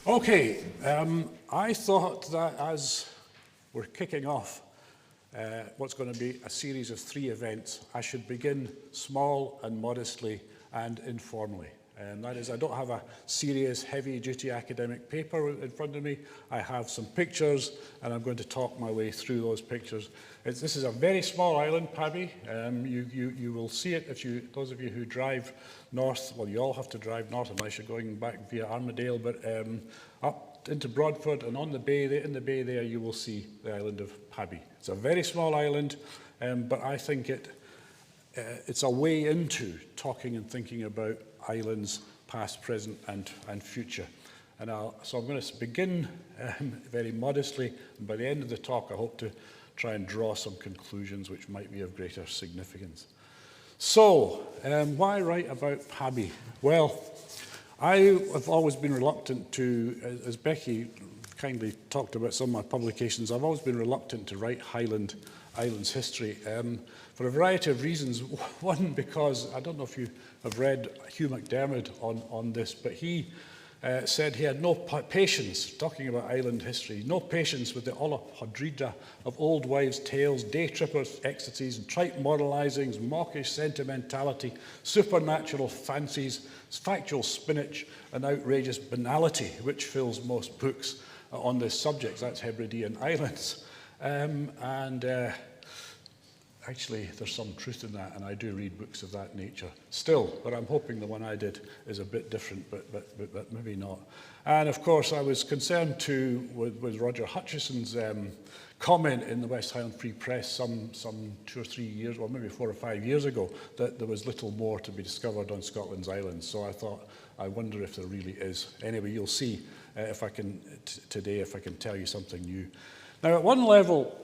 Okay, I thought that as we're kicking off what's going to be a series of 3 events, I should begin small and modestly and informally. That is, I don't have a serious, heavy-duty academic paper in front of me. I have some pictures, and I'm going to talk my way through those pictures. This is a very small island, Pabay. You will see it if those of you who drive north, well, you all have to drive north unless you're going back via Armadale, but up into Broadford and on the bay, in the bay there, you will see the island of Pabay. It's a very small island, but I think it's a way into talking and thinking about islands, past, present, and future. And so I'm going to begin very modestly, and by the end of the talk, I hope to try and draw some conclusions which might be of greater significance. So, why write about Pabay? Well, I have always been reluctant to, as Becky kindly talked about some of my publications, I've always been reluctant to write Islands history for a variety of reasons. One, because I don't know if you have read Hugh McDermott on this, but he said he had no patience, talking about island history, no patience with the olla podrida of old wives' tales, day trippers' ecstasies, and trite moralizings, mawkish sentimentality, supernatural fancies, factual spinach, and outrageous banality, which fills most books on this subject. That's Hebridean islands. Actually, there's some truth in that, and I do read books of that nature still, but I'm hoping the one I did is a bit different, but maybe not. And of course, I was concerned too with Roger Hutchison's comment in the West Highland Free Press some 2 or 3 years, or maybe 4 or 5 years ago, that there was little more to be discovered on Scotland's islands. So I thought, I wonder if there really is. Anyway, you'll see if I can today, if I can tell you something new. Now, at one level,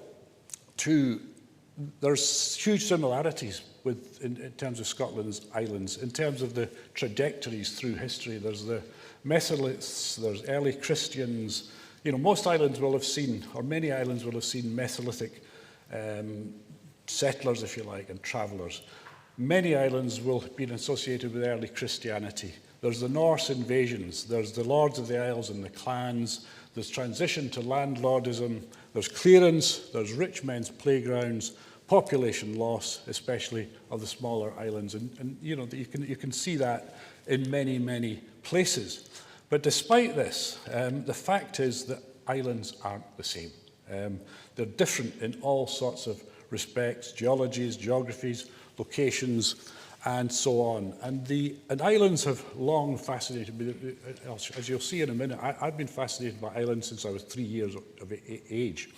there's huge similarities in terms of Scotland's islands, in terms of the trajectories through history. There's the Mesoliths, there's early Christians. You know, most islands will have seen, or many islands will have seen Mesolithic settlers, if you like, and travellers. Many islands will have been associated with early Christianity. There's the Norse invasions, there's the Lords of the Isles and the clans, there's transition to landlordism, there's clearance, there's rich men's playgrounds, population loss, especially of the smaller islands. And you know, you can see that in many, many places. But despite this, the fact is that islands aren't the same. They're different in all sorts of respects, geologies, geographies, locations, and so on. And islands have long fascinated me. As you'll see in a minute, I've been fascinated by islands since I was 3 years of age.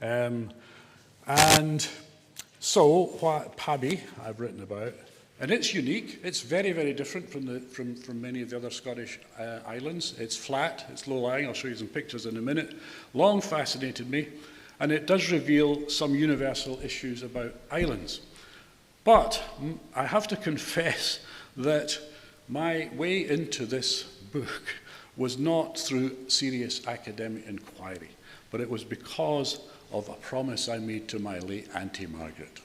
And so what Pabay I've written about, and it's unique. It's very, very different from many of the other Scottish islands. It's flat, it's low-lying. I'll show you some pictures in a minute. Long fascinated me, and it does reveal some universal issues about islands. But I have to confess that my way into this book was not through serious academic inquiry, but it was because of a promise I made to my late Auntie Margaret.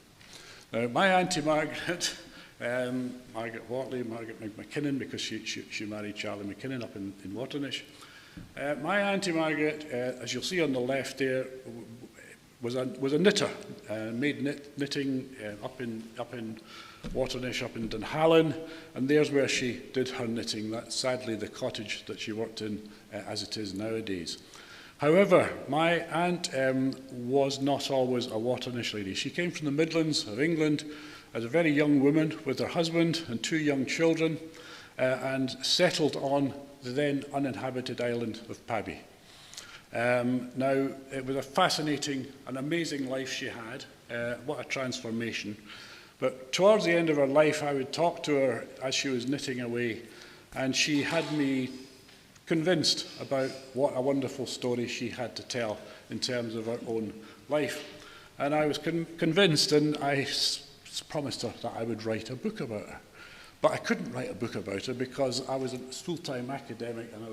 Now, my Auntie Margaret, Margaret Whatley, Margaret McKinnon, because she married Charlie McKinnon up in Waternish. My Auntie Margaret, as you'll see on the left there, was a knitter, made knitting up in Waternish, up in Dunhallen, and there's where she did her knitting. That's sadly the cottage that she worked in as it is nowadays. However, my aunt was not always a Waternish lady. She came from the Midlands of England as a very young woman with her husband and 2 young children, and settled on the then uninhabited island of Pabay. Now, it was a fascinating and amazing life she had. What a transformation. But towards the end of her life, I would talk to her as she was knitting away, and she had me convinced about what a wonderful story she had to tell in terms of her own life. And I was convinced, and I promised her that I would write a book about her. But I couldn't write a book about her because I was a full-time academic, and I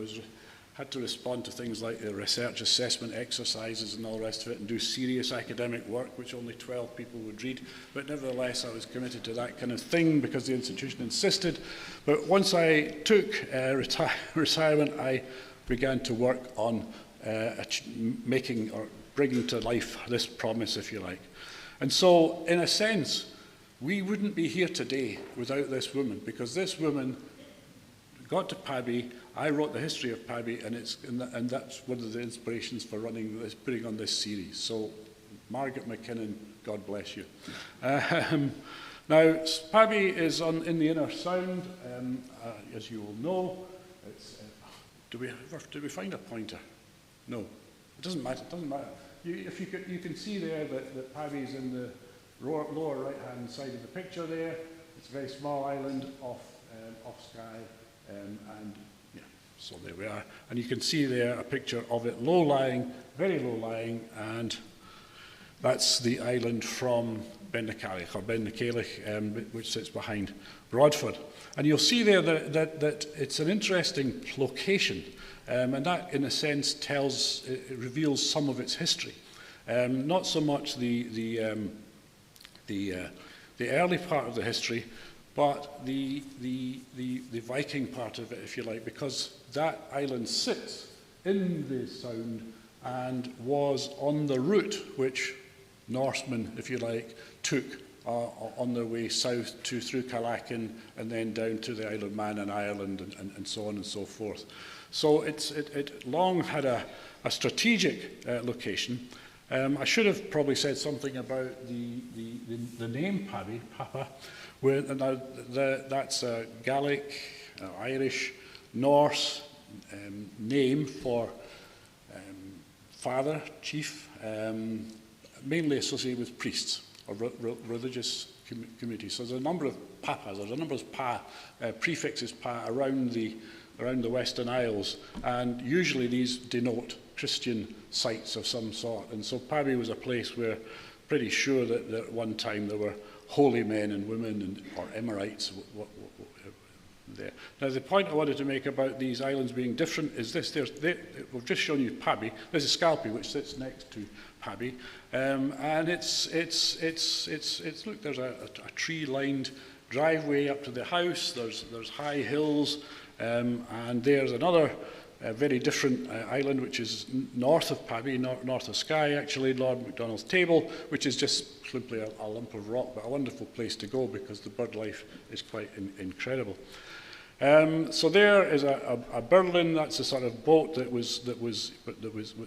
had to respond to things like the research assessment exercises and all the rest of it, and do serious academic work, which only 12 people would read. But nevertheless, I was committed to that kind of thing because the institution insisted. But once I took retirement, I began to work on making or bringing to life this promise, if you like. And so, in a sense, we wouldn't be here today without this woman, because this woman got to Pabay. I wrote the history of Pabay, and that's one of the inspirations for putting on this series. So, Margaret McKinnon, God bless you. Now, Pabay is in the inner sound, as you will know. It's, did we find a pointer? No, it doesn't matter. It doesn't matter. You can see there that Pabay is in the lower right-hand side of the picture there. It's a very small island off Skye, and yeah, so there we are. And you can see there a picture of it low-lying, very low-lying, and that's the island from Bennacarrig, or Bennacarrig, which sits behind Broadford. And you'll see there that it's an interesting location, and that, in a sense, it reveals some of its history. Not so much the early part of the history, but the Viking part of it, if you like, because that island sits in the Sound and was on the route which Norsemen, if you like, took on their way south through Calacan and then down to the Isle of Man and Ireland and so on and so forth. So it long had a strategic location. I should have probably said something about the name Pabay, Papa, where that's a Gaelic, Irish, Norse name for father, chief, mainly associated with priests or religious communities. So there's a number of papas, there's a number of prefixes pa around the Western Isles, and usually these denote Christian sites of some sort. And so Pabay was a place where pretty sure that at one time there were holy men and women or Emirites there. Now the point I wanted to make about these islands being different is this. We've just shown you Pabay. This is Skye, which sits next to Pabay, and it's look, there's a tree-lined driveway up to the house. There's high hills, and there's another very different island which is north of Pabay, north of Skye, actually, Lord Macdonald's Table, which is just simply a lump of rock, but a wonderful place to go because the bird life is quite incredible. So there is a Birlinn. That's a sort of boat that was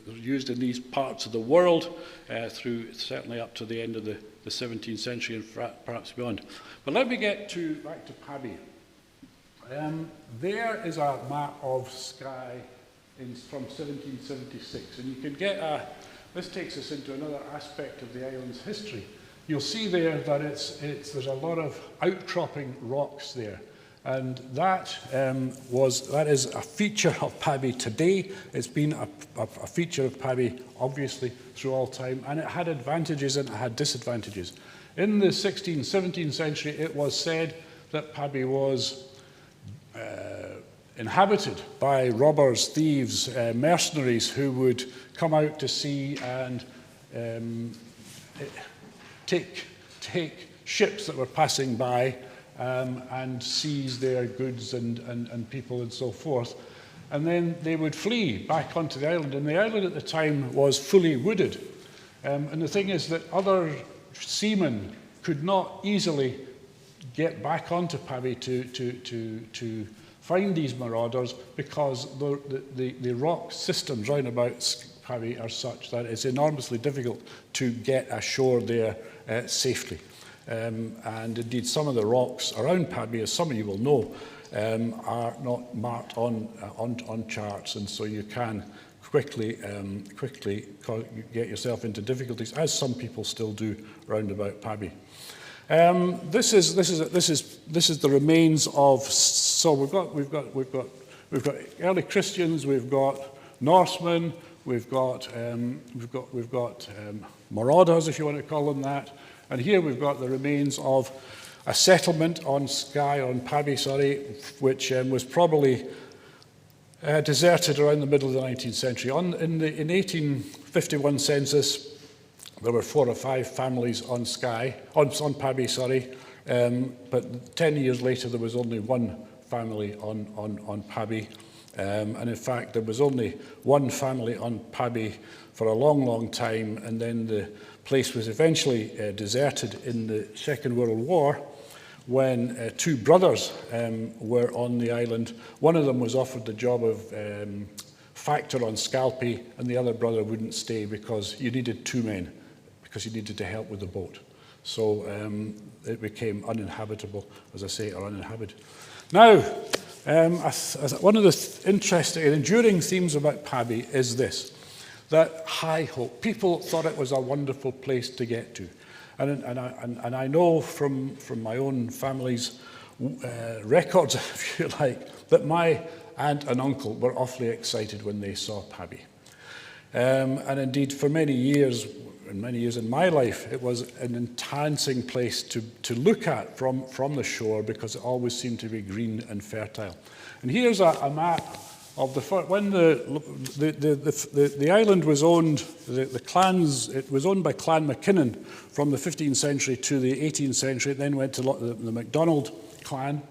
used in these parts of the world through certainly up to the end of the 17th century and perhaps beyond. But let me get back to Pabay. There is a map of Skye from 1776, and you can get this takes us into another aspect of the island's history. You'll see there that there's a lot of outcropping rocks there. And that is a feature of Pabay today. It's been a feature of Pabay, obviously, through all time, and it had advantages and it had disadvantages. In the 16th, 17th century, it was said that Pabay was inhabited by robbers, thieves, mercenaries who would come out to sea and take ships that were passing by and seize their goods and people and so forth. And then they would flee back onto the island. And the island at the time was fully wooded. And the thing is that other seamen could not easily get back onto Pabay to find these marauders because the rock systems round about Pabay are such that it's enormously difficult to get ashore there safely. And indeed, some of the rocks around Pabay, as some of you will know, are not marked on charts, and so you can quickly get yourself into difficulties, as some people still do round about Pabay. This is the remains of. So we've got early Christians, we've got Norsemen, we've got marauders, if you want to call them that. And here we've got the remains of a settlement on Pabay, which was probably deserted around the middle of the 19th century. In 1851 census, there were 4 or 5 families on Pabay, but 10 years later there was only 1 family on Pabay. And in fact, there was only one family on Pabay for a long, long time, and then the place was eventually deserted in the Second World War when two brothers were on the island. One of them was offered the job of factor on Skye, and the other brother wouldn't stay because you needed two men, because you needed to help with the boat. So it became uninhabitable, as I say, or uninhabited. Now, one of the interesting and enduring themes about Pabay is this, that high hope. People thought it was a wonderful place to get to. And I know from my own family's records, if you like, that my aunt and uncle were awfully excited when they saw Pabay. And indeed, for many years in my life, it was an entrancing place to look at from the shore because it always seemed to be green and fertile. And here's a map of when the island was owned, the clans, it was owned by Clan MacKinnon from the 15th century to the 18th century. It then went to the MacDonald clan.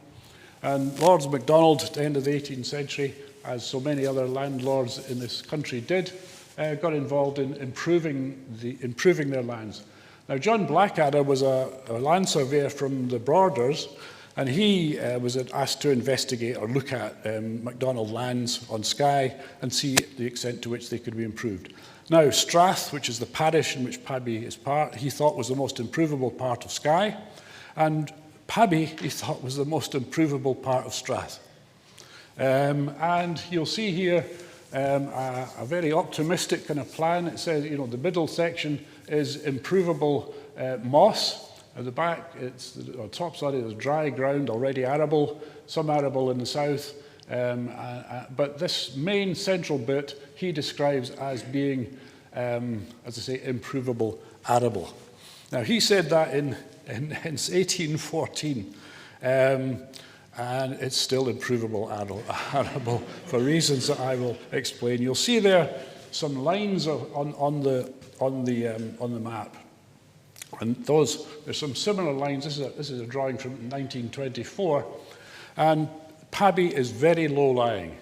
And Lords MacDonald, at the end of the 18th century, as so many other landlords in this country did, got involved in improving their lands. Now, John Blackadder was a land surveyor from the Borders, and he was asked to investigate or look at MacDonald lands on Skye and see the extent to which they could be improved. Now, Strath, which is the parish in which Pabay is part, he thought was the most improvable part of Skye, and Pabay, he thought, was the most improvable part of Strath. And you'll see here a very optimistic kind of plan. It says, you know, the middle section is improvable moss. At the back, on top side, there's dry ground, already arable, some arable in the south. But this main central bit, he describes as being, as I say, improvable arable. Now, he said that in 1814. And it's still improvable arable for reasons that I will explain. You'll see there some lines on the map, and there's some similar lines. This is a drawing from 1924, and Pabay is very low-lying.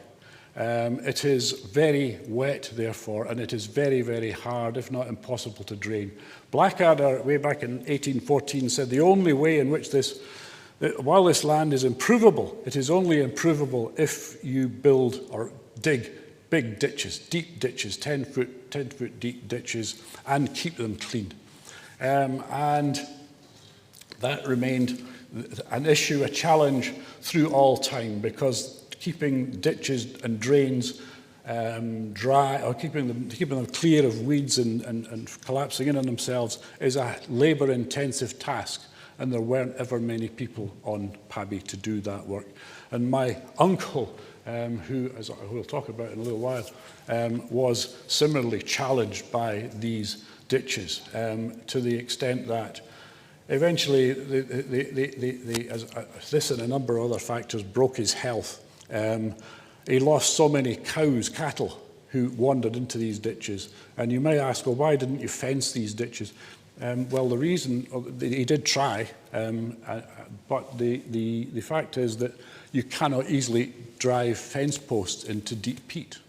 It is very wet, therefore, and it is very, very hard, if not impossible, to drain. Blackadder, way back in 1814, said the only way in which while this land is improvable, it is only improvable if you build or dig big ditches, deep ditches, 10-foot deep ditches, and keep them clean. And that remained an issue, a challenge through all time, because keeping ditches and drains dry, or keeping them clear of weeds and collapsing in on themselves, is a labour-intensive task. And there weren't ever many people on Pabay to do that work. And my uncle, who, as we'll talk about in a little while, was similarly challenged by these ditches to the extent that eventually this and a number of other factors broke his health. He lost so many cows, cattle, who wandered into these ditches. And you may ask, well, why didn't you fence these ditches? Well, the reason, he did try, but the fact is that you cannot easily drive fence posts into deep peat.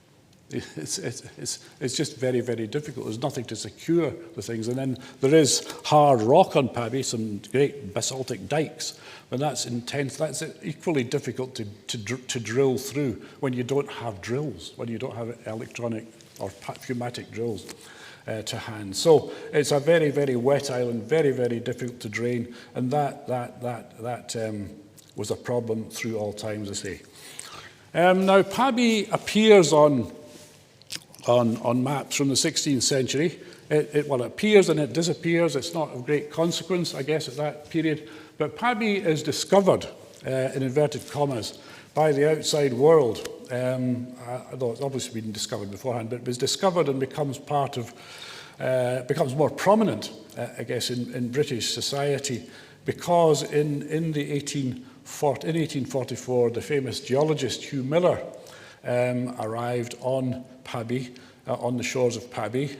It's just very, very difficult. There's nothing to secure the things. And then there is hard rock on Pabay, some great basaltic dikes, but that's intense. That's equally difficult to drill through when you don't have drills, when you don't have electronic or pneumatic drills to hand. So it's a very, very wet island, very, very difficult to drain, and that was a problem through all times, I say. Now, Pabay appears on maps from the 16th century. It appears and it disappears. It's not of great consequence, I guess, at that period. But Pabay is discovered, in inverted commas, by the outside world. Although it's obviously been discovered beforehand, but it was discovered and becomes becomes more prominent, I guess, in British society, because in 1844, the famous geologist Hugh Miller arrived on Pabay, on the shores of Pabay,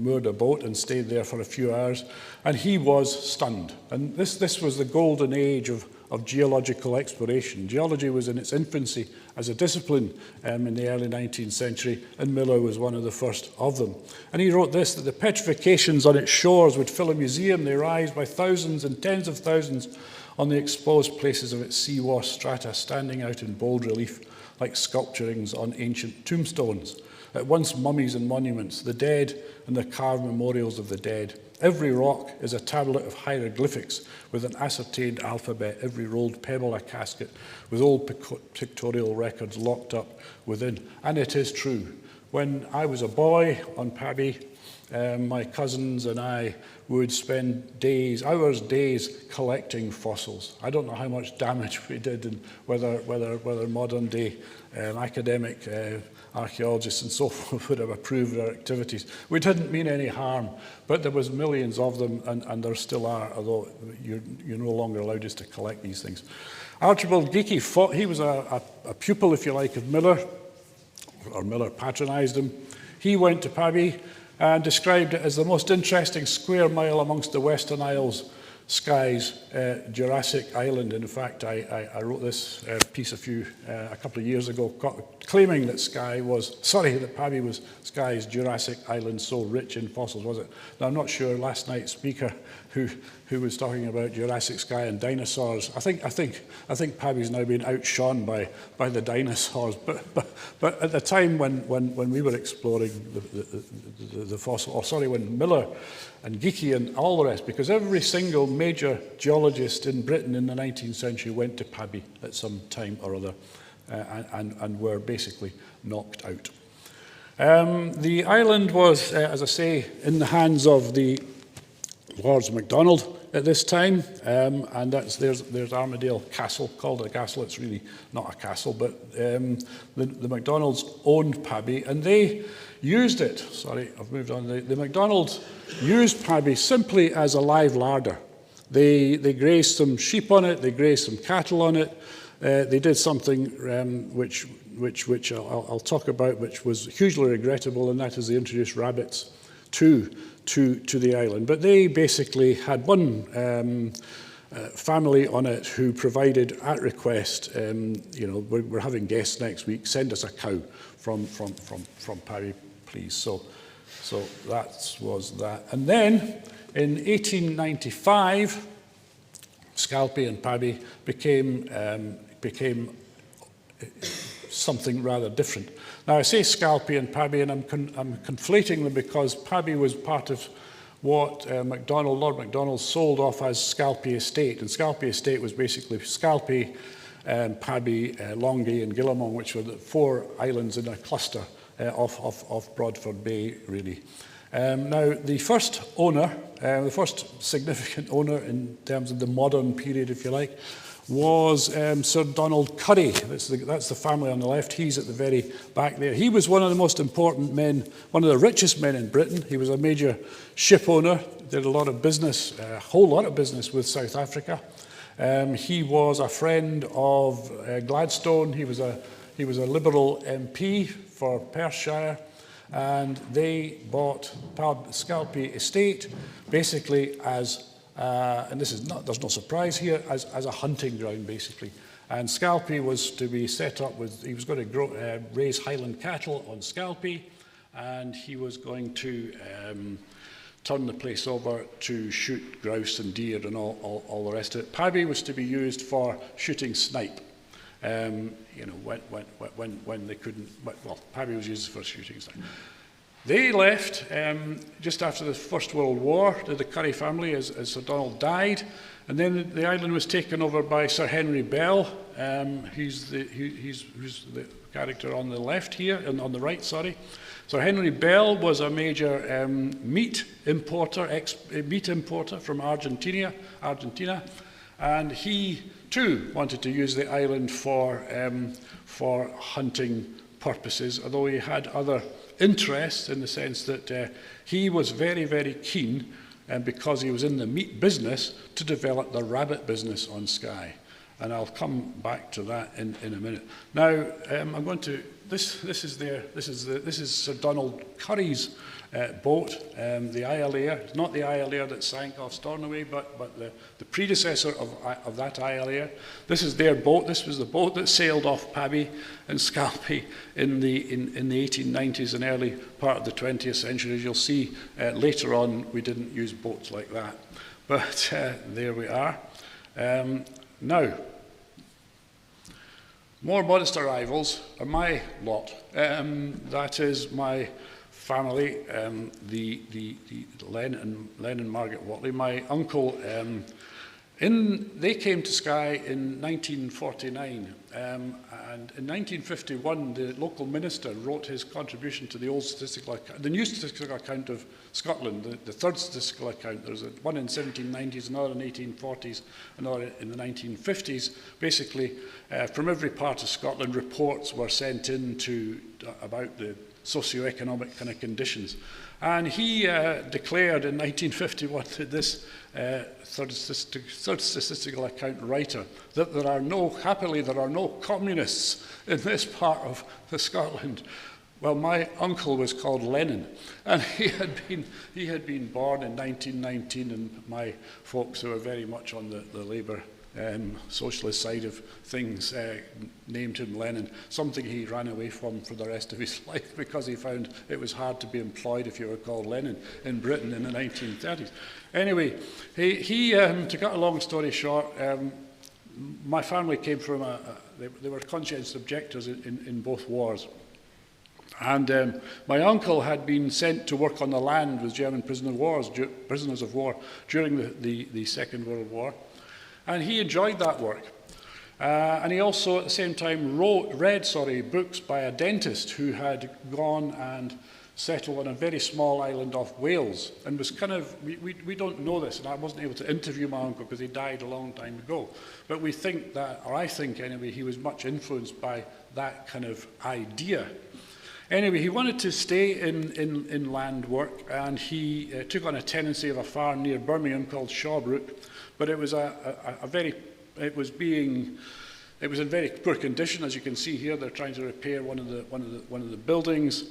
moored a boat and stayed there for a few hours, and he was stunned. And this was the golden age of of geological exploration. Geology was in its infancy as a discipline in the early 19th century, and Miller was one of the first of them. And he wrote this, that the petrifications on its shores would fill a museum. They rise by thousands and tens of thousands on the exposed places of its sea-washed strata, standing out in bold relief like sculpturings on ancient tombstones. At once mummies and monuments, the dead and the carved memorials of the dead. Every rock is a tablet of hieroglyphics with an ascertained alphabet, every rolled pebble a casket, with old pictorial records locked up within. And it is true. When I was a boy on Pabay, my cousins and I would spend days, hours, days collecting fossils. I don't know how much damage we did, and whether modern day academic archaeologists and so forth would have approved our activities. We didn't mean any harm, but there was millions of them, and there still are, although you're no longer allowed just to collect these things. Archibald Geekie, he was a pupil, if you like, of Miller, or Miller patronised him. He went to Pabay and described it as the most interesting square mile amongst the Western Isles, Skye's Jurassic Island. In fact, I wrote this piece a couple of years ago, claiming that that Pabay was Skye's Jurassic Island, so rich in fossils, was it? Now, I'm not sure last night's speaker who was talking about Jurassic Skye and dinosaurs. I think Pabay's now been outshone by the dinosaurs. But at the time when we were exploring the fossil, when Miller and Geekie and all the rest, because every single major geologist in Britain in the 19th century went to Pabay at some time or other, and were basically knocked out. The island was, as I say, in the hands of the Lords MacDonald at this time, and there's Armadale Castle, called a castle. It's really not a castle, but the MacDonalds owned Pabay, and they used it. Sorry, I've moved on. The MacDonalds used Pabay simply as a live larder. They grazed some sheep on it. They grazed some cattle on it. They did something which I'll talk about, which was hugely regrettable, and that is they introduced rabbits to the island. But they basically had one family on it who provided, at request, we're having guests next week, send us a cow from Pabay, please. So that was that. And then in 1895, Scalpay and Pabay became something rather different. Now, I say Scalpay and Pabay, and I'm conflating them because Pabay was part of what Lord MacDonald sold off as Scalpay Estate. And Scalpay Estate was basically Scalpay, Pabay, Longay and Guillemont, which were the 4 islands in a cluster off Broadford Bay, really. Now, the first owner, the first significant owner in terms of the modern period, if you like, was Sir Donald Currie. That's the family on the left. He's at the very back there. He was one of the most important men, one of the richest men in Britain. He was a major ship owner, did a lot of business, a whole lot of business with South Africa. He was a friend of Gladstone. He was a Liberal MP for Perthshire, and they bought Scalpay Estate basically as and there's no surprise here, as a hunting ground, basically. And Scalpay was to be set up with, he was going to raise Highland cattle on Scalpay, and he was going to turn the place over to shoot grouse and deer and all the rest of it. Pabay was to be used for shooting snipe. When they couldn't, well, Pabay was used for shooting snipe. They left just after the First World War, the Currie family, as Sir Donald died, and then the island was taken over by Sir Henry Bell. He's the character on the left here, and on the right, sorry. Sir Henry Bell was a major meat importer from Argentina, and he too wanted to use the island for hunting purposes, although he had other interests in the sense that he was very, very keen, because he was in the meat business, to develop the rabbit business on Skye. And I'll come back to that in a minute. Now, I'm going to, this is Sir Donald Curry's boat, the Isle Air. It's not the Isle Air that sank off Stornoway, but the predecessor of that Isle Air. This is their boat. This was the boat that sailed off Pabay and Skye in the 1890s and early part of the 20th century. As you'll see later on, we didn't use boats like that. But there we are. Now, more modest arrivals are my lot. That is my family, the Len and Margaret Whatley. My uncle, they came to Skye in 1949, and in 1951 the local minister wrote his contribution to the old statistical account, the new statistical account of Scotland, the third statistical account. There's one in 1790s, another in 1840s, another in the 1950s. Basically, from every part of Scotland, reports were sent in about the socio-economic kind of conditions. And he declared in 1951 that this third statistical account writer that happily there are no communists in this part of Scotland. Well, my uncle was called Lenin, and he had been born in 1919, and my folks who were very much on the Labour socialist side of things named him Lenin, something he ran away from for the rest of his life because he found it was hard to be employed if you were called Lenin in Britain in the 1930s. Anyway, to cut a long story short, my family came from they were conscientious objectors in both wars. And my uncle had been sent to work on the land with German prisoners of war during the Second World War. And he enjoyed that work. And he also, at the same time, read books by a dentist who had gone and settled on a very small island off Wales. And was kind of, we don't know this, and I wasn't able to interview my uncle because he died a long time ago. But we think that, or I think anyway, he was much influenced by that kind of idea. Anyway, he wanted to stay in land work, and he took on a tenancy of a farm near Birmingham called Shawbrook, but it was it was in very poor condition, as you can see here. They're trying to repair one of the buildings,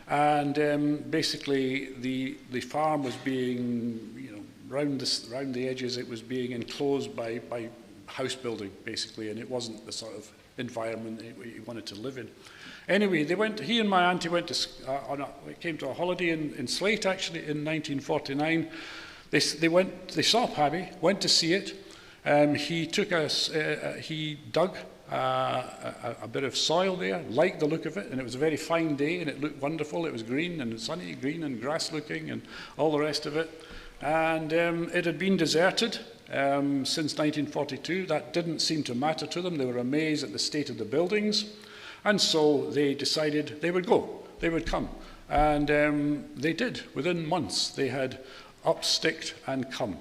and basically the farm was being, round the edges, it was being enclosed by house building basically, and it wasn't the sort of environment he wanted to live in. Anyway, he and my auntie came to a holiday in Slate, actually, in 1949. They saw Pabay, went to see it. He dug a bit of soil there, liked the look of it, and it was a very fine day, and it looked wonderful. It was green and sunny, green and grass looking, and all the rest of it. And it had been deserted since 1942. That didn't seem to matter to them. They were amazed at the state of the buildings. And so they decided they would go, they would come. And they did. Within months, they had upsticked and come.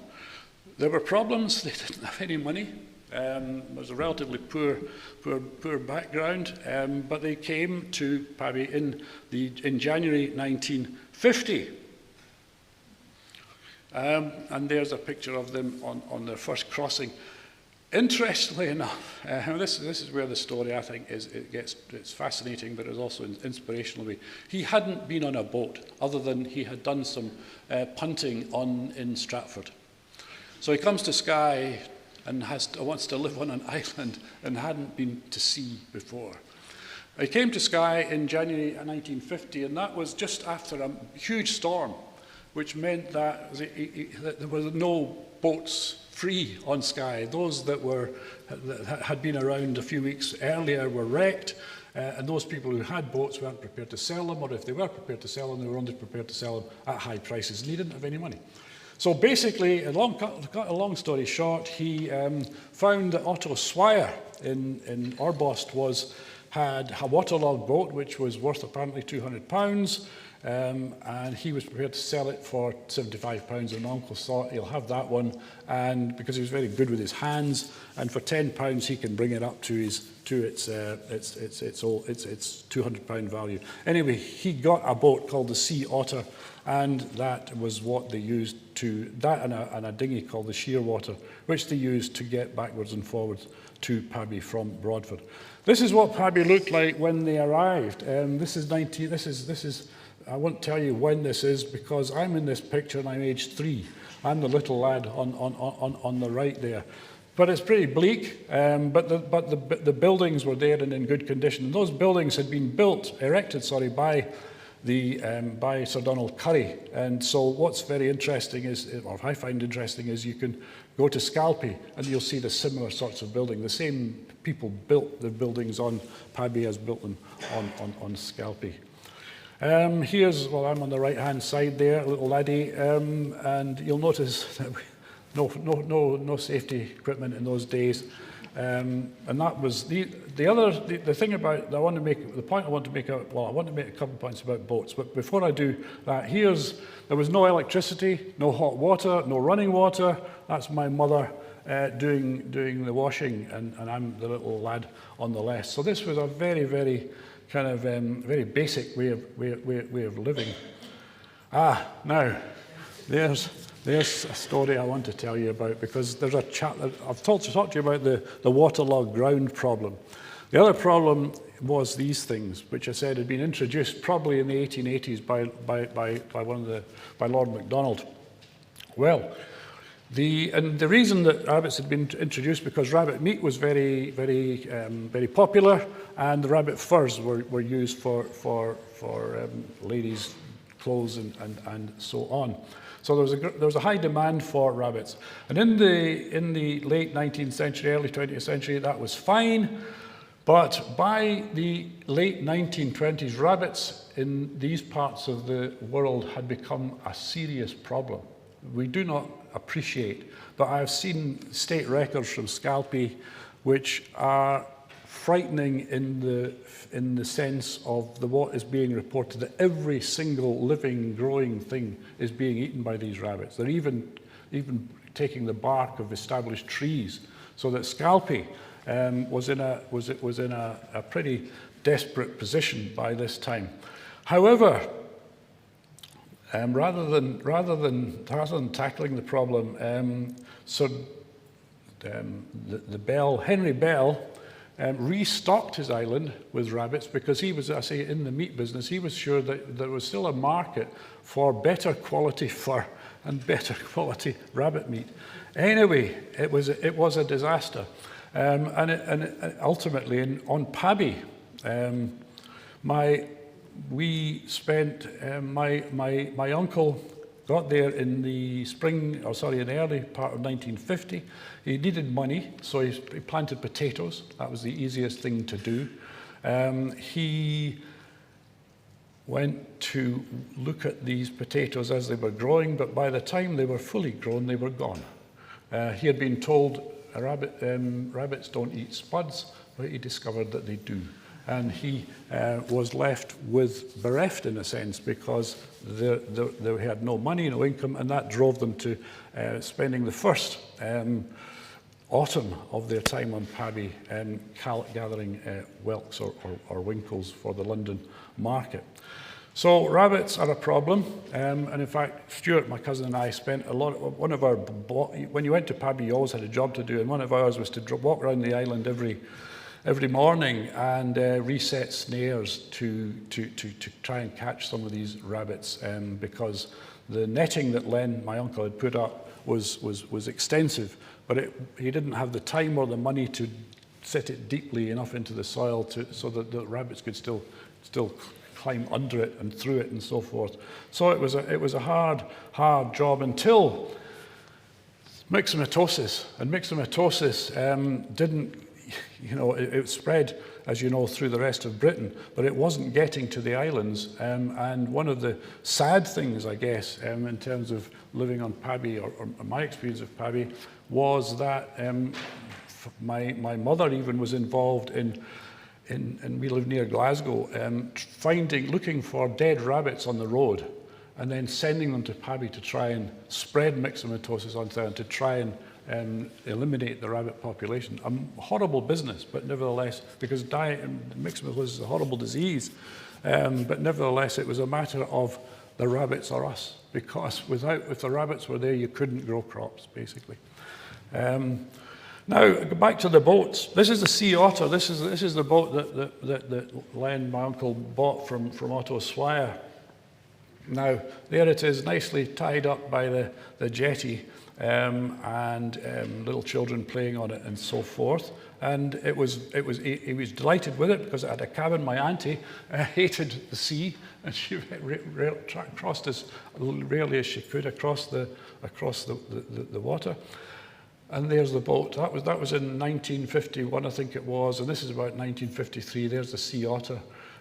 There were problems. They didn't have any money. It was a relatively poor background. But they came to Pabay in January 1950. And there's a picture of them on their first crossing. Interestingly enough, this is where the story, I think, it's fascinating, but it's also inspirational. He hadn't been on a boat other than he had done some punting in Stratford. So he comes to Skye and wants to live on an island and hadn't been to sea before. He came to Skye in January 1950, and that was just after a huge storm, which meant that there were no boats free on Skye. Those that had been around a few weeks earlier were wrecked, and those people who had boats weren't prepared to sell them, or if they were prepared to sell them, they were only prepared to sell them at high prices, and he didn't have any money. So basically, cut a long story short, he found that Otto Swire in Orbost had a waterlogged boat, which was worth apparently £200, and he was prepared to sell it for £75, and my uncle thought he'll have that one, and because he was very good with his hands, and for £10 he can bring it up to its £200 value. Anyway, he got a boat called the Sea Otter, and that was what they used to, that and a dinghy called the Shearwater, which they used to get backwards and forwards to Pabay from Broadford. This is what Pabay looked like when they arrived. I won't tell you when this is because I'm in this picture and I'm age 3. I'm the little lad on the right there. But it's pretty bleak, but the buildings were there and in good condition. And those buildings had been erected by Sir Donald Currie. And so what's very interesting is, or I find interesting, is you can go to Skye and you'll see the similar sorts of building. The same people built the buildings on Pabay as built them on Skye. Here's, well, I'm on the right-hand side there, little laddie, and you'll notice that no safety equipment in those days. And that was the thing about, I want to make, the point I want to make out, well, I want to make a couple of points about boats, but before I do that, there was no electricity, no hot water, no running water. That's my mother doing the washing, and I'm the little lad on the left. So this was a very, very kind of very basic way of living. Now, there's a story I want to tell you about, because there's a chat that I've talked to you about the waterlogged ground problem. The other problem was these things, which I said had been introduced probably in the 1880s by Lord Macdonald. Well, the reason that rabbits had been introduced because rabbit meat was very popular, and the rabbit furs were used for ladies' clothes and so on. So there was a high demand for rabbits, and in the late 19th century, early 20th century, that was fine. But by the late 1920s, rabbits in these parts of the world had become a serious problem. We do not appreciate, but I've seen state records from Skye which are frightening in the sense of what is being reported, that every single living, growing thing is being eaten by these rabbits. They're even taking the bark of established trees, so that Skye was in a pretty desperate position by this time. However, rather than tackling the problem, Henry Bell restocked his island with rabbits because he was, I say, in the meat business. He was sure that there was still a market for better quality fur and better quality rabbit meat. Anyway, it was a disaster, and ultimately on Pabay, my uncle got there in the early part of 1950. He needed money, so he planted potatoes. That was the easiest thing to do. He went to look at these potatoes as they were growing, but by the time they were fully grown, they were gone. He had been told rabbits don't eat spuds, but he discovered that they do. And he was left bereft in a sense, because they had no money, no income, and that drove them to spending the first autumn of their time on Pabay gathering whelks or winkles for the London market. So rabbits are a problem, and in fact, Stuart, my cousin, and I spent when you went to Pabay, you always had a job to do, and one of ours was to walk around the island every morning and reset snares to try and catch some of these rabbits, because the netting that Len, my uncle, had put up was extensive, but he didn't have the time or the money to set it deeply enough into the soil so that the rabbits could still climb under it and through it and so forth. So it was a hard job until myxomatosis, and myxomatosis didn't. It spread, as you know, through the rest of Britain, but it wasn't getting to the islands. And one of the sad things, I guess, in terms of living on Pabay, or my experience of Pabay, was that my mother even was involved in and we live near Glasgow, looking for dead rabbits on the road and then sending them to Pabay to try and spread myxomatosis onto there and to try and eliminate the rabbit population. A horrible business, but nevertheless, because myxomatosis is a horrible disease, but nevertheless it was a matter of the rabbits or us, because if the rabbits were there, you couldn't grow crops, basically. Now, go back to the boats. This is the sea otter. This is the boat that Len, my uncle, bought from Otto Swire. Now, there it is, nicely tied up by the jetty, and little children playing on it and so forth. And he was delighted with it because it had a cabin. My auntie hated the sea, and she crossed as rarely as she could across the water. And there's the boat. That was in 1951, I think it was, and this is about 1953. There's the sea otter.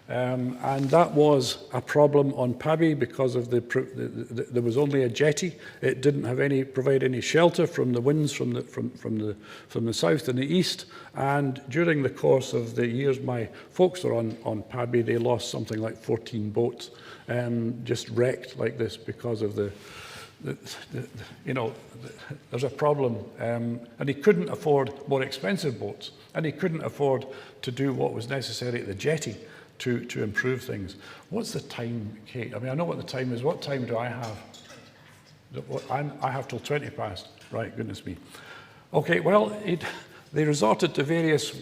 And that was a problem on Pabay because of there was only a jetty. It didn't provide any shelter from the winds from the south and the east. And during the course of the years my folks were on Pabay, they lost something like 14 boats, just wrecked like this because of there's a problem, and he couldn't afford more expensive boats, and he couldn't afford to do what was necessary at the jetty to improve things. What's the time, Kate? I mean, I know what the time is. What time do I have? I have till 20 past. Right, goodness me. Okay, well, they resorted to various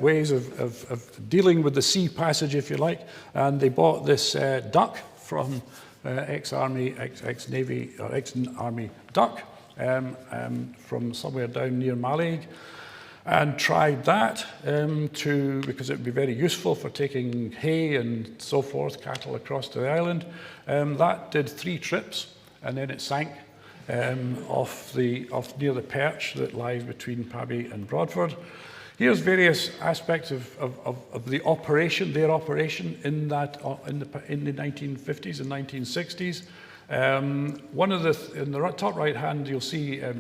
ways of dealing with the sea passage, if you like, and they bought this duck from ex-army, ex-navy, or ex-army duck from somewhere down near Mallaig, and tried that because it would be very useful for taking hay and so forth, cattle across to the island. That did 3 trips, and then it sank off near the perch that lies between Pabay and Broadford. Here's various aspects of the operation, their operation in the 1950s and 1960s. In the top right hand, you'll see a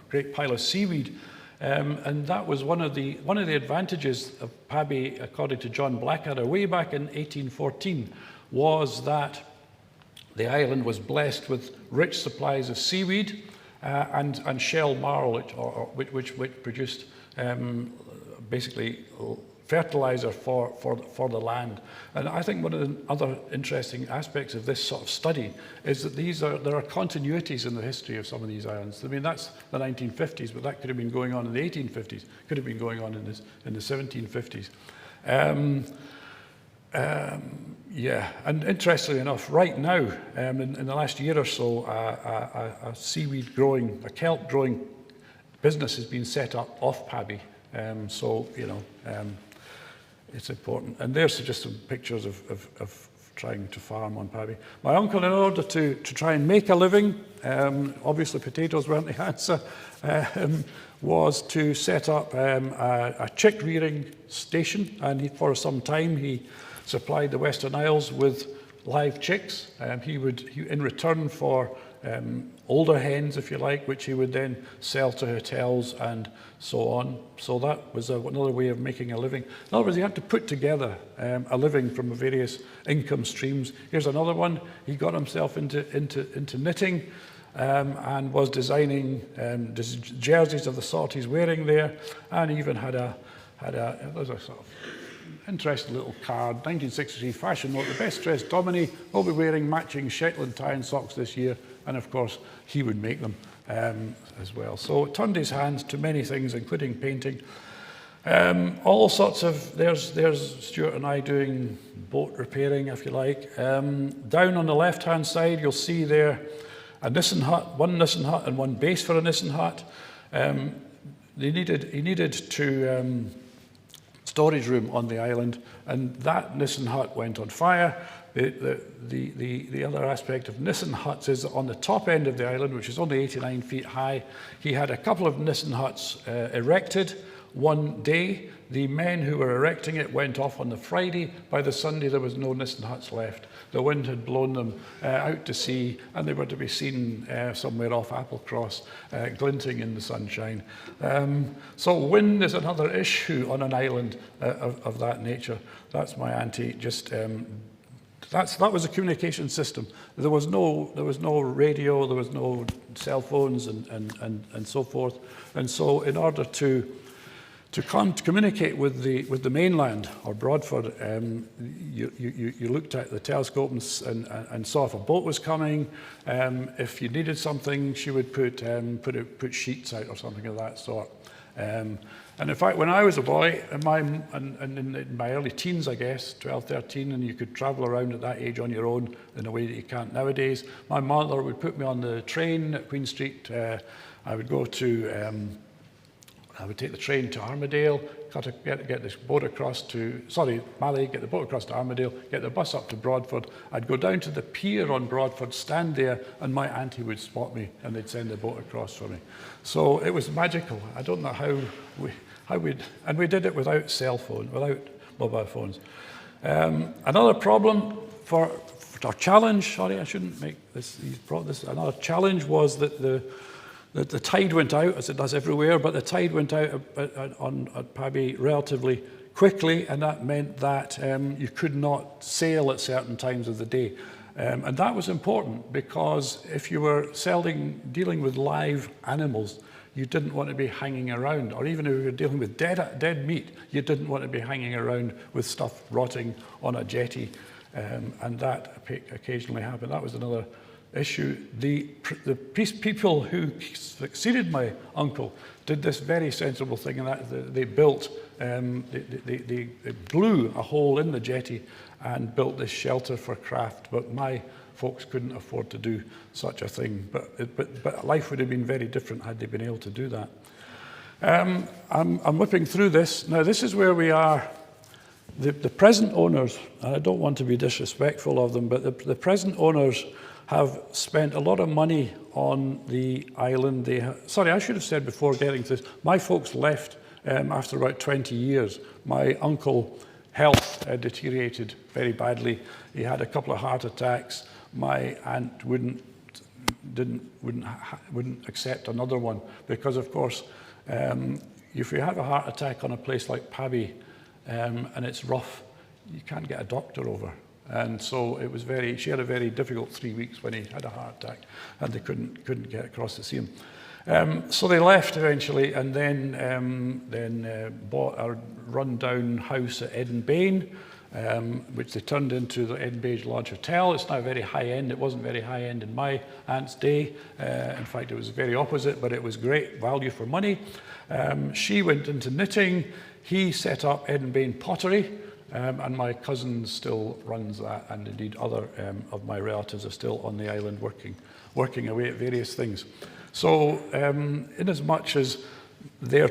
great pile of seaweed. And that was one of the advantages of Pabay, according to John Blackadder, way back in 1814, was that the island was blessed with rich supplies of seaweed and shell marl, which produced basically fertilizer for the land. And I think one of the other interesting aspects of this sort of study is that there are continuities in the history of some of these islands. I mean, that's the 1950s, but that could have been going on in the 1850s, could have been going on in the 1750s. Yeah, and interestingly enough, right now, in the last year or so, a seaweed growing, a kelp growing business has been set up off Pabay. So, it's important. And there's just some pictures of trying to farm on Pabay. My uncle, in order to try and make a living, obviously potatoes weren't the answer, was to set up a chick rearing station. And for some time, he supplied the Western Isles with live chicks. He would, in return for older hens, if you like, which he would then sell to hotels and so on. So that was another way of making a living. In other words, he had to put together a living from various income streams. Here's another one. He got himself into knitting and was designing jerseys of the sort he's wearing there, and even had a sort of interesting little card, 1963 fashion note, the best dressed dominie will be wearing matching Shetland tie and socks this year, and of course he would make them as well. So it turned his hands to many things, including painting. All sorts of, there's Stuart and I doing boat repairing, if you like. Down on the left hand side you'll see there a Nissen hut, one Nissen hut and one base for a Nissen hut. He needed to storage room on the island, and that Nissen hut went on fire. The other aspect of Nissen huts is that on the top end of the island, which is only 89 feet high, he had a couple of Nissen huts erected. one day. The men who were erecting it went off on the Friday. By the Sunday, there was no Nissen huts left. The wind had blown them out to sea, and they were to be seen somewhere off Applecross, glinting in the sunshine. So wind is another issue on an island of that nature. That's my auntie. Just that was a communication system. There was no radio, there was no cell phones, and so forth. And so, in order to communicate with the mainland or Broadford, you looked at the telescope and saw if a boat was coming. If you needed something, she would put sheets out or something of that sort. And in fact, when I was a boy, in my early teens, I guess, 12, 13, and you could travel around at that age on your own in a way that you can't nowadays, my mother would put me on the train at Queen Street. I would take the train to Armadale, get this boat across to, Malay, get the boat across to Armadale, get the bus up to Broadford. I'd go down to the pier on Broadford, stand there, and my auntie would spot me, and they'd send the boat across for me. So it was magical. I don't know how we did it without cell phone, without mobile phones. Another problem our challenge, sorry, I shouldn't make this, he's brought this, another challenge was that the tide went out, as it does everywhere, but the tide went out at Pabay relatively quickly, and that meant that you could not sail at certain times of the day. And that was important because if you were dealing with live animals, you didn't want to be hanging around, or even if you were dealing with dead meat, you didn't want to be hanging around with stuff rotting on a jetty, and that occasionally happened. That was another issue. The people who succeeded my uncle did this very sensible thing, and that they built, they blew a hole in the jetty and built this shelter for craft, but my folks couldn't afford to do such a thing. But life would have been very different had they been able to do that. I'm whipping through this. Now, this is where we are. The present owners, and I don't want to be disrespectful of them, but the present owners have spent a lot of money on the island. Sorry, I should have said before getting to this, my folks left after about 20 years. My uncle health deteriorated very badly. He had a couple of heart attacks. My aunt wouldn't accept another one because, of course, if you have a heart attack on a place like Pabay and it's rough, you can't get a doctor over. And so it was she had a very difficult 3 weeks when he had a heart attack, and they couldn't get across to see him. So they left eventually, and then bought a run-down house at Edinburgh, which they turned into the Edinburgh Lodge Hotel. It's now very high-end. It wasn't very high-end in my aunt's day. In fact, it was very opposite, but it was great value for money. She went into knitting. He set up Edinburgh Pottery, and my cousin still runs that, and indeed other of my relatives are still on the island working away at various things. So inasmuch as their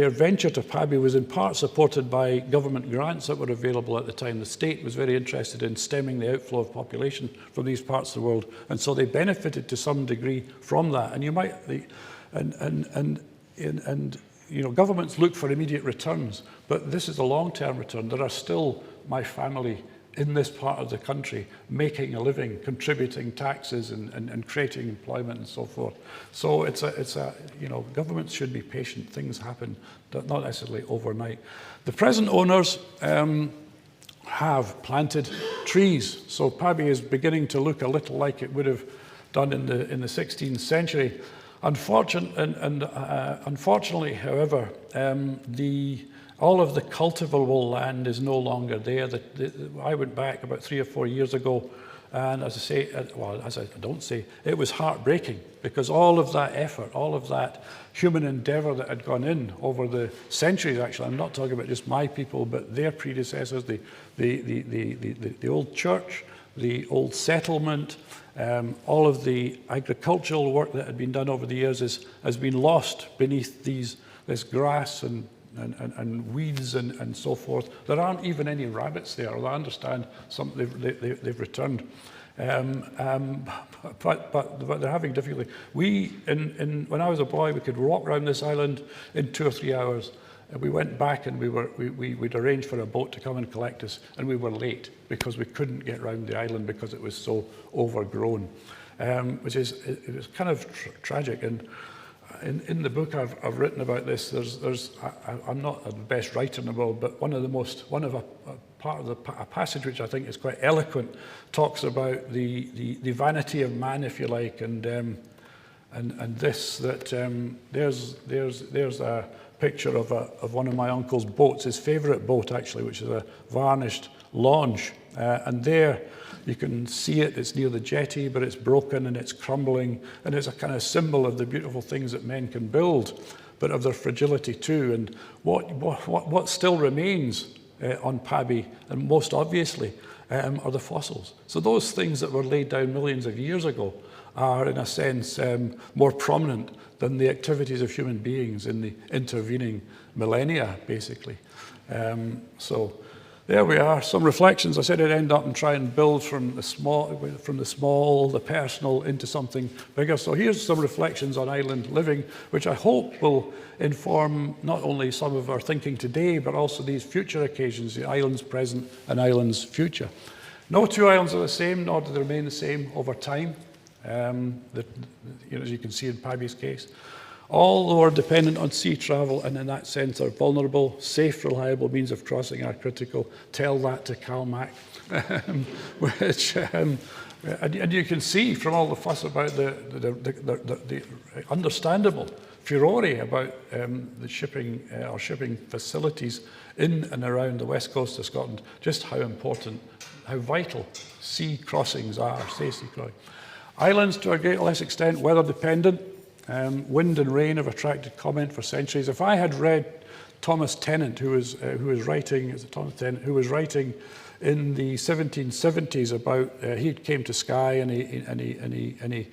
venture to Pabay was in part supported by government grants that were available at the time. The state was very interested in stemming the outflow of population from these parts of the world, and so they benefited to some degree from that. And you might, you know, governments look for immediate returns, but this is a long-term return. There are still my family in this part of the country making a living, contributing taxes and creating employment and so forth. So it's a you know, governments should be patient. Things happen, not necessarily overnight. The present owners have planted trees. So Pabay is beginning to look a little like it would have done in the 16th century. Unfortunately, however, all of the cultivable land is no longer there. I went back about 3 or 4 years ago, and as I say, well, as I don't say, it was heartbreaking because all of that effort, all of that human endeavour that had gone in over the centuries, actually, I'm not talking about just my people, but their predecessors, the old church, the old settlement, all of the agricultural work that had been done over the years has been lost beneath this grass and weeds and so forth. There aren't even any rabbits there, although I understand they've returned. But they're having difficulty. When I was a boy, we could walk around this island in 2 or 3 hours. And we went back and we'd arranged for a boat to come and collect us, and we were late because we couldn't get round the island because it was so overgrown, it was kind of tragic. And in the book I've written about this, I'm not the best writer in the world, but a passage which I think is quite eloquent talks about the vanity of man, if you like, and this, that there's a picture of one of my uncle's boats, his favourite boat actually, which is a varnished launch, and there you can see it. It's near the jetty, but it's broken and it's crumbling, and it's a kind of symbol of the beautiful things that men can build, but of their fragility too. And what still remains on Pabay, and most obviously, are the fossils. So those things that were laid down millions of years ago are, in a sense, more prominent than the activities of human beings in the intervening millennia, basically. So there we are, some reflections. I said I'd end up and try and build from the small, the personal, into something bigger. So here's some reflections on island living, which I hope will inform not only some of our thinking today, but also these future occasions, the island's present and island's future. No two islands are the same, nor do they remain the same over time. As you can see in Pabay's case. All are dependent on sea travel, and in that sense are vulnerable. Safe, reliable means of crossing are critical. Tell that to Calmac. And you can see from all the fuss about the understandable furore about the shipping or shipping facilities in and around the west coast of Scotland, just how important, how vital sea crossings are, sea crossings. Islands, to a great less extent, weather dependent. Wind and rain have attracted comment for centuries. If I had read Thomas Tennant, who was writing in the 1770s about, he came to Skye and he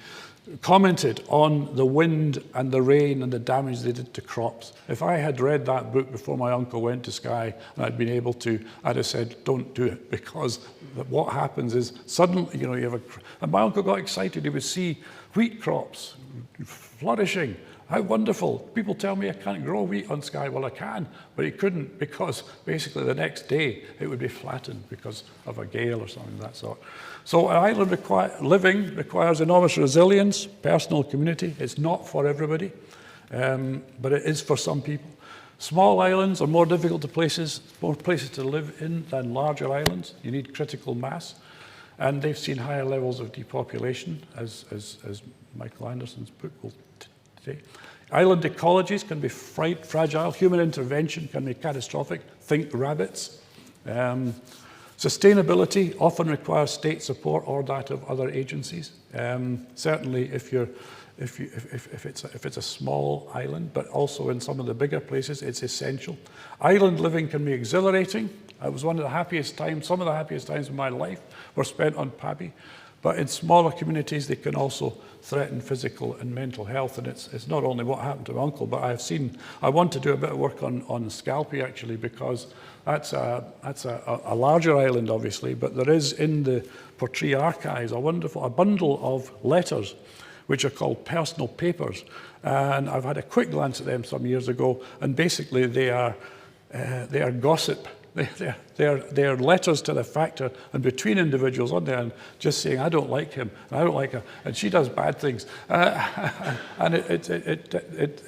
commented on the wind and the rain and the damage they did to crops. If I had read that book before my uncle went to Skye and I'd been able to, I'd have said, don't do it, because what happens is suddenly, you have and my uncle got excited. He would see wheat crops flourishing. How wonderful. People tell me I can't grow wheat on Skye. Well, I can, but he couldn't, because basically the next day it would be flattened because of a gale or something of that sort. So an island living requires enormous resilience, personal community. It's not for everybody, but it is for some people. Small islands are more difficult more places to live in than larger islands. You need critical mass, and they've seen higher levels of depopulation, as Michael Anderson's book will say. Island ecologies can be fragile. Human intervention can be catastrophic. Think rabbits. Sustainability often requires state support or that of other agencies. Certainly, if it's a small island, but also in some of the bigger places, it's essential. Island living can be exhilarating. It was one of the happiest times. Some of the happiest times of my life were spent on Pabay. But in smaller communities, they can also threaten physical and mental health. And it's not only what happened to my uncle, but I want to do a bit of work on Skye, actually, because that's a larger island, obviously. But there is in the Portree archives a bundle of letters, which are called personal papers. And I've had a quick glance at them some years ago. And basically, they are gossip. They're letters to the factor and between individuals on there, and just saying, I don't like him, and I don't like her, and she does bad things. And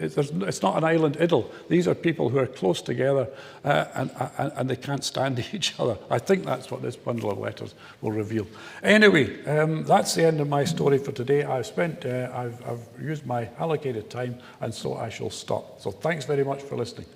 it's not an island idyll. These are people who are close together and they can't stand each other. I think that's what this bundle of letters will reveal. Anyway, that's the end of my story for today. I've used my allocated time, and so I shall stop. So thanks very much for listening.